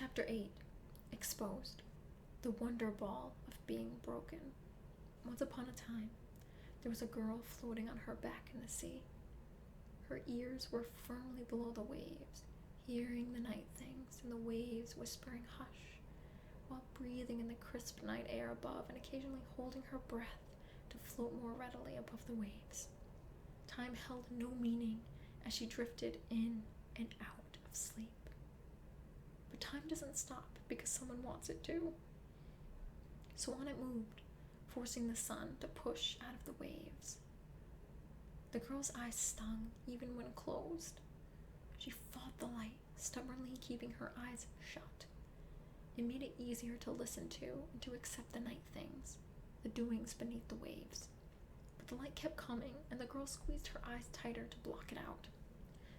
Chapter 8. Exposed. The wonder ball of being broken. Once upon a time, there was a girl floating on her back in the sea. Her ears were firmly below the waves, hearing the night things and the waves whispering hush, while breathing in the crisp night air above and occasionally holding her breath to float more readily above the waves. Time held no meaning as she drifted in and out of sleep. But time doesn't stop because someone wants it to. So on it moved, forcing the sun to push out of the waves. The girl's eyes stung even when closed. She fought the light, stubbornly keeping her eyes shut. It made it easier to listen to and to accept the night things, the doings beneath the waves. But the light kept coming, and the girl squeezed her eyes tighter to block it out.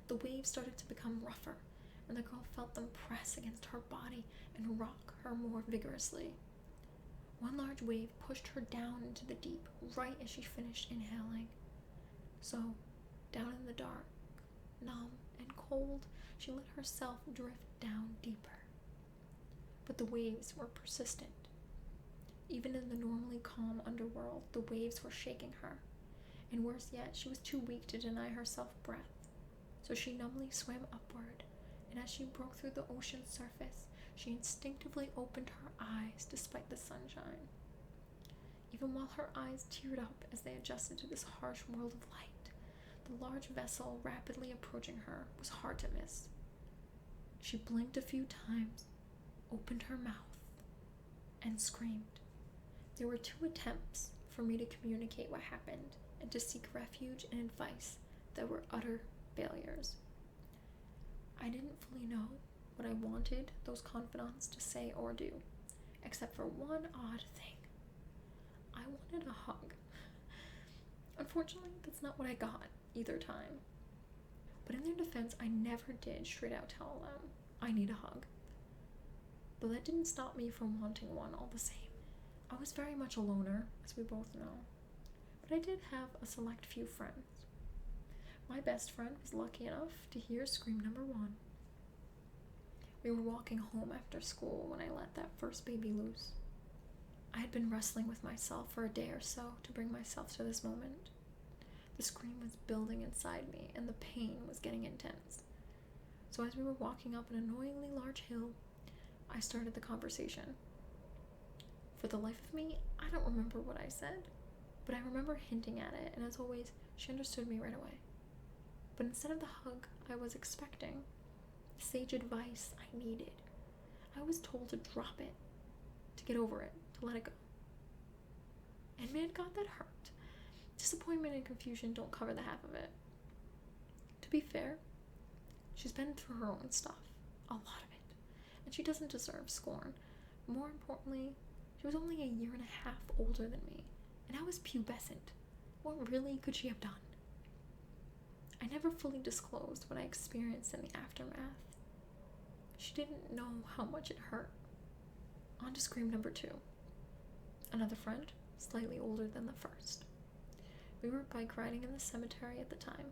The waves started to become rougher, and the girl felt them press against her body and rock her more vigorously. One large wave pushed her down into the deep right as she finished inhaling. So, down in the dark, numb and cold, she let herself drift down deeper. But the waves were persistent. Even in the normally calm underworld, the waves were shaking her, and worse yet, she was too weak to deny herself breath. So she numbly swam upward, and as she broke through the ocean's surface, she instinctively opened her eyes despite the sunshine. Even while her eyes teared up as they adjusted to this harsh world of light, the large vessel rapidly approaching her was hard to miss. She blinked a few times, opened her mouth, and screamed. There were 2 attempts for me to communicate what happened and to seek refuge and advice that were utter failures. I didn't fully know what I wanted those confidants to say or do, except for one odd thing. I wanted a hug. Unfortunately, that's not what I got either time. But in their defense, I never did straight out tell them I need a hug. But that didn't stop me from wanting one all the same. I was very much a loner, as we both know. But I did have a select few friends. My best friend was lucky enough to hear scream number 1. We were walking home after school when I let that first baby loose. I had been wrestling with myself for a day or so to bring myself to this moment. The scream was building inside me, and the pain was getting intense. So as we were walking up an annoyingly large hill, I started the conversation. For the life of me, I don't remember what I said, but I remember hinting at it, and as always, she understood me right away. But instead of the hug I was expecting, the sage advice I needed, I was told to drop it, to get over it, to let it go. And man, God, that hurt. Disappointment and confusion don't cover the half of it. To be fair, she's been through her own stuff, a lot of it, and she doesn't deserve scorn. More importantly, she was only a year and a half older than me, and I was pubescent. What really could she have done? I never fully disclosed what I experienced in the aftermath. She didn't know how much it hurt. On to scream number 2. Another friend, slightly older than the first. We were bike riding in the cemetery at the time.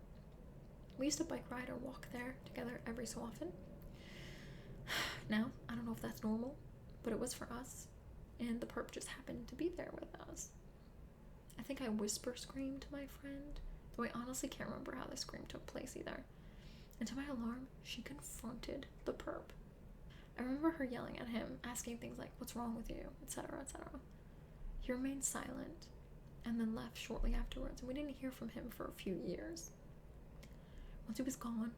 We used to bike ride or walk there together every so often. Now, I don't know if that's normal, but it was for us, and the perp just happened to be there with us. I think I whisper screamed to my friend, though I honestly can't remember how the scream took place either. And to my alarm, she confronted the perp. I remember her yelling at him, asking things like, "What's wrong with you?" etc., etc. He remained silent, and then left shortly afterwards, and we didn't hear from him for a few years. Once he was gone,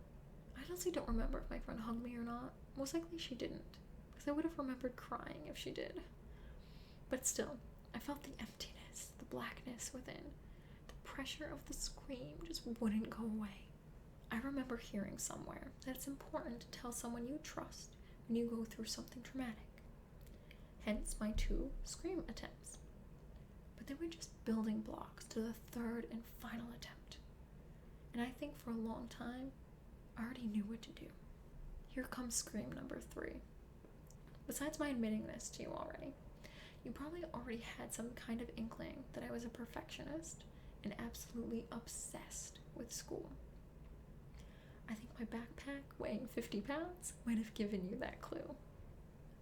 I honestly don't remember if my friend hugged me or not. Most likely she didn't, because I would have remembered crying if she did. But still, I felt the emptiness, the blackness within. The pressure of the scream just wouldn't go away. I remember hearing somewhere that it's important to tell someone you trust when you go through something traumatic. Hence my 2 scream attempts. But they were just building blocks to the 3rd and final attempt. And I think for a long time, I already knew what to do. Here comes scream number 3. Besides my admitting this to you already, you probably already had some kind of inkling that I was a perfectionist and absolutely obsessed with school. I think my backpack weighing 50 pounds might have given you that clue.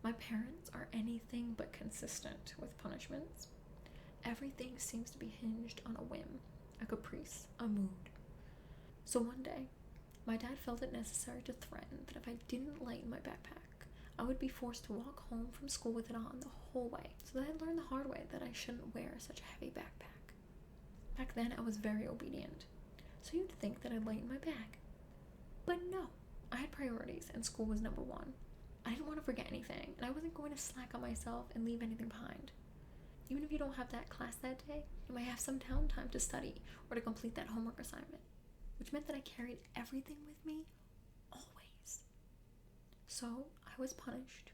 My parents are anything but consistent with punishments. Everything seems to be hinged on a whim, a caprice, a mood. So one day, my dad felt it necessary to threaten that if I didn't lighten my backpack, I would be forced to walk home from school with it on the whole way, so that I'd learn the hard way that I shouldn't wear such a heavy backpack. Back then, I was very obedient, so you'd think that I'd lighten my bag. But no, I had priorities, and school was number one. I didn't want to forget anything, and I wasn't going to slack on myself and leave anything behind. Even if you don't have that class that day, you might have some downtime to study or to complete that homework assignment, which meant that I carried everything with me, always. So I was punished.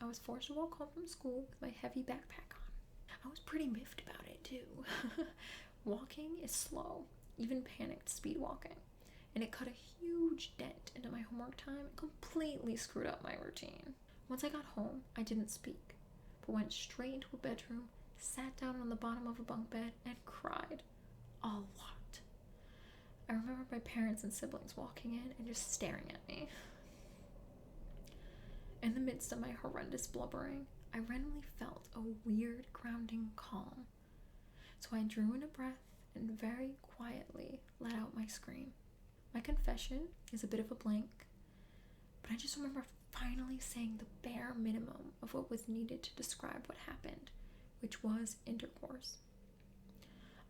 I was forced to walk home from school with my heavy backpack on. I was pretty miffed about it too. Walking is slow, even panicked speed walking, and it cut a huge dent into my homework time and completely screwed up my routine. Once I got home, I didn't speak, but went straight into a bedroom, sat down on the bottom of a bunk bed, and cried a lot. I remember my parents and siblings walking in and just staring at me. In the midst of my horrendous blubbering, I randomly felt a weird grounding calm. So I drew in a breath and very quietly let out my scream. My confession is a bit of a blank, but I just remember finally saying the bare minimum of what was needed to describe what happened, which was intercourse.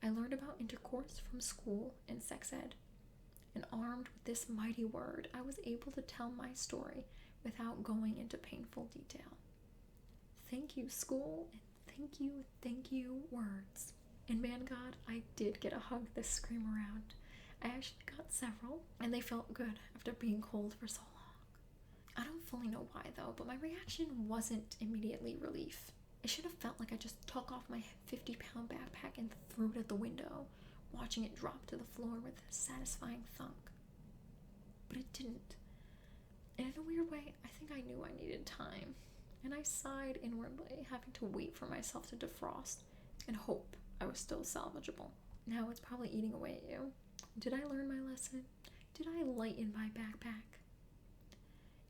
I learned about intercourse from school and sex ed, and armed with this mighty word, I was able to tell my story without going into painful detail. Thank you, school, and thank you, words. And man, God, I did get a hug this scream around. I actually got several, and they felt good after being cold for so long. I don't fully know why though, but my reaction wasn't immediately relief. It should have felt like I just took off my 50-pound backpack and threw it at the window, watching it drop to the floor with a satisfying thunk. But it didn't. And in a weird way, I think I knew I needed time, and I sighed inwardly, having to wait for myself to defrost and hope I was still salvageable. Now it's probably eating away at you. Did I learn my lesson? Did I lighten my backpack?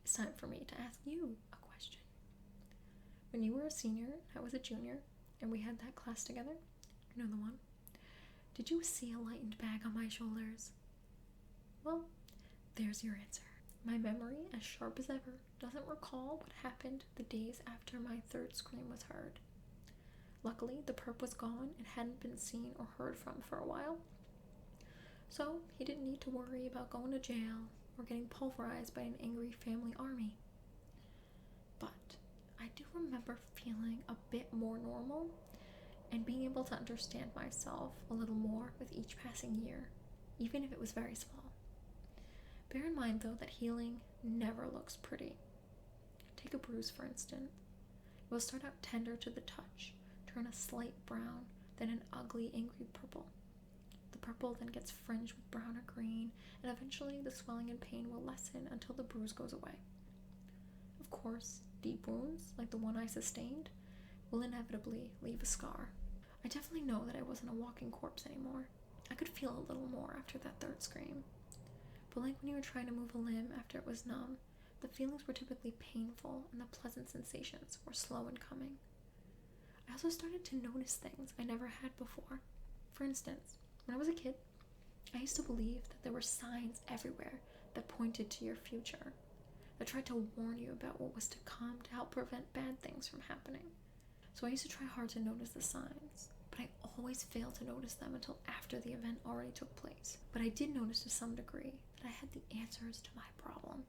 It's time for me to ask you a question. When you were a senior, I was a junior, and we had that class together, you know the one, did you see a lightened bag on my shoulders? Well, there's your answer. My memory, as sharp as ever, doesn't recall what happened the days after my third scream was heard. Luckily, the perp was gone and hadn't been seen or heard from for a while, so he didn't need to worry about going to jail or getting pulverized by an angry family army. But I do remember feeling a bit more normal and being able to understand myself a little more with each passing year, even if it was very small. Bear in mind, though, that healing never looks pretty. Take a bruise, for instance. It will start out tender to the touch, turn a slight brown, then an ugly, angry purple. The purple then gets fringed with brown or green, and eventually the swelling and pain will lessen until the bruise goes away. Of course, deep wounds, like the one I sustained, will inevitably leave a scar. I definitely know that I wasn't a walking corpse anymore. I could feel a little more after that third scream. But like when you were trying to move a limb after it was numb, the feelings were typically painful and the pleasant sensations were slow in coming. I also started to notice things I never had before. For instance, when I was a kid, I used to believe that there were signs everywhere that pointed to your future, that tried to warn you about what was to come to help prevent bad things from happening. So I used to try hard to notice the signs, but I always failed to notice them until after the event already took place. But I did notice to some degree that I had the answers to my problem,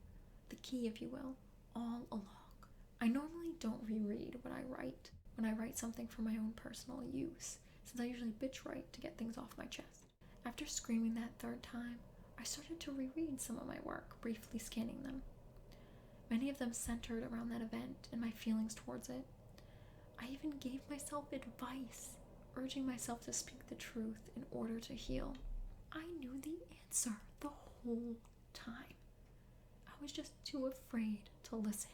the key, if you will, all along. I normally don't reread what I write when I write something for my own personal use, since I usually bitch write to get things off my chest. After screaming that third time, I started to reread some of my work, briefly scanning them. Many of them centered around that event and my feelings towards it. I even gave myself advice, urging myself to speak the truth in order to heal. I knew the answer the whole time. I was just too afraid to listen.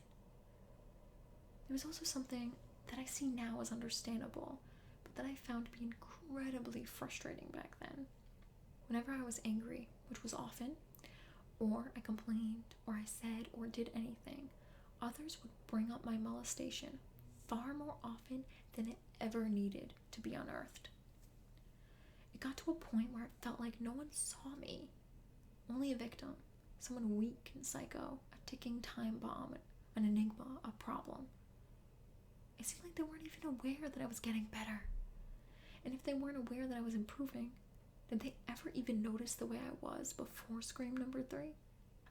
There was also something that I see now as understandable, but that I found to be incredibly frustrating back then. Whenever I was angry, which was often, or I complained, or I said or did anything, others would bring up my molestation far more often than it ever needed to be unearthed. It got to a point where it felt like no one saw me, only a victim, someone weak and psycho, a ticking time bomb, an enigma, a problem. It seemed like they weren't even aware that I was getting better. And if they weren't aware that I was improving, did they ever even notice the way I was before scream number 3?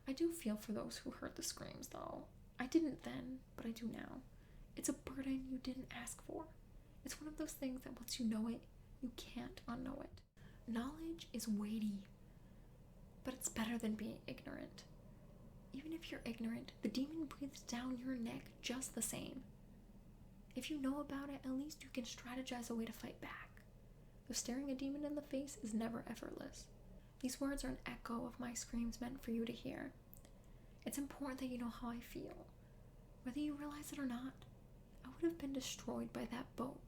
I do feel for those who heard the screams, though. I didn't then, but I do now. It's a burden you didn't ask for. It's one of those things that once you know it, you can't unknow it. Knowledge is weighty, but it's better than being ignorant. Even if you're ignorant, the demon breathes down your neck just the same. If you know about it, at least you can strategize a way to fight back. Though staring a demon in the face is never effortless. These words are an echo of my screams meant for you to hear. It's important that you know how I feel. Whether you realize it or not, I would have been destroyed by that boat